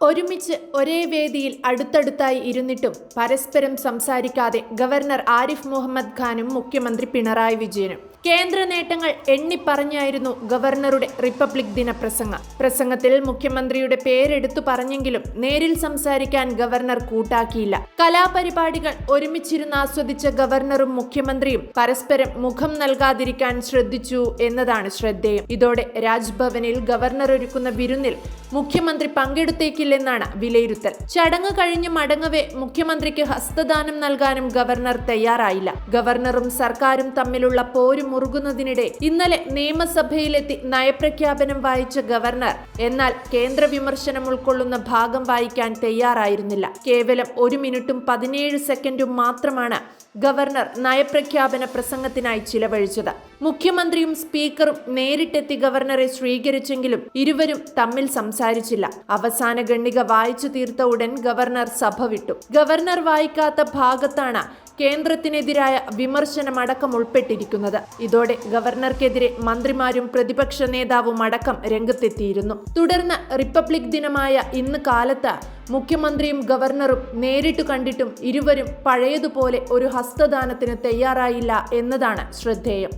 ഒരുമിച്ച് ഒരേ വേദിയിൽ അടുത്തടുത്തായി ഇരുന്നിട്ടും പരസ്പരം സംസാരിക്കാതെ ഗവർണർ ആരിഫ് മുഹമ്മദ് ഖാനും മുഖ്യമന്ത്രി പിണറായി വിജയനും കേന്ദ്ര നേട്ടങ്ങൾ എണ്ണിപ്പറഞ്ഞായിരുന്നു ഗവർണറുടെ റിപ്പബ്ലിക് ദിന പ്രസംഗത്തിൽ മുഖ്യമന്ത്രിയുടെ പേരെടുത്തു പറഞ്ഞെങ്കിലും നേരിൽ സംസാരിക്കാൻ ഗവർണർ കൂട്ടാക്കിയില്ല. കലാപരിപാടികൾ ഒരുമിച്ചിരുന്ന് ആസ്വദിച്ച ഗവർണറും മുഖ്യമന്ത്രിയും പരസ്പരം മുഖം നൽകാതിരിക്കാൻ ശ്രദ്ധിച്ചു എന്നതാണ് ശ്രദ്ധേയം. ഇതോടെ രാജ്ഭവനിൽ ഗവർണർ ഒരുക്കുന്ന വിരുന്നിൽ മുഖ്യമന്ത്രി പങ്കെടുത്തേക്കില്ലെന്നാണ് വിലയിരുത്തൽ. ചടങ്ങ് കഴിഞ്ഞ് മടങ്ങവേ മുഖ്യമന്ത്രിക്ക് ഹസ്തദാനം നൽകാനും ഗവർണർ തയ്യാറായില്ല. ഗവർണറും സർക്കാരും തമ്മിലുള്ള പോരും മുറുകുന്നതിനിടെ ഇന്നലെ നിയമസഭയിലെത്തി നയപ്രഖ്യാപനം വായിച്ച ഗവർണർ എന്നാൽ കേന്ദ്ര വിമർശനം ഉൾക്കൊള്ളുന്ന ഭാഗം വായിക്കാൻ തയ്യാറായിരുന്നില്ല. കേവലം 1 മിനിറ്റും 17 സെക്കൻഡും മാത്രമാണ് ഗവർണർ നയപ്രഖ്യാപന പ്രസംഗത്തിനായി ചിലവഴിച്ചത്. മുഖ്യമന്ത്രിയും സ്പീക്കറും നേരിട്ടെത്തി ഗവർണറെ സ്വീകരിച്ചെങ്കിലും ഇരുവരും തമ്മിൽ സംസാരിച്ചില്ല. അവസാന ഖണ്ഡിക വായിച്ചു തീർത്ത ഉടൻ ഗവർണർ സഭ വിട്ടു. ഗവർണർ വായിക്കാത്ത ഭാഗത്താണ് കേന്ദ്രത്തിനെതിരായ വിമർശനമടക്കം ഉൾപ്പെട്ടിരിക്കുന്നത്. ഇതോടെ ഗവർണർക്കെതിരെ മന്ത്രിമാരും പ്രതിപക്ഷ നേതാവും അടക്കം രംഗത്തെത്തിയിരുന്നു. തുടർന്ന് റിപ്പബ്ലിക് ദിനമായ ഇന്ന് കാലത്ത് മുഖ്യമന്ത്രിയും ഗവർണറും നേരിട്ട് കണ്ടിട്ടും ഇരുവരും പഴയതുപോലെ ഒരു ഹസ്തദാനത്തിന് തയ്യാറായില്ല എന്നതാണ് ശ്രദ്ധേയം.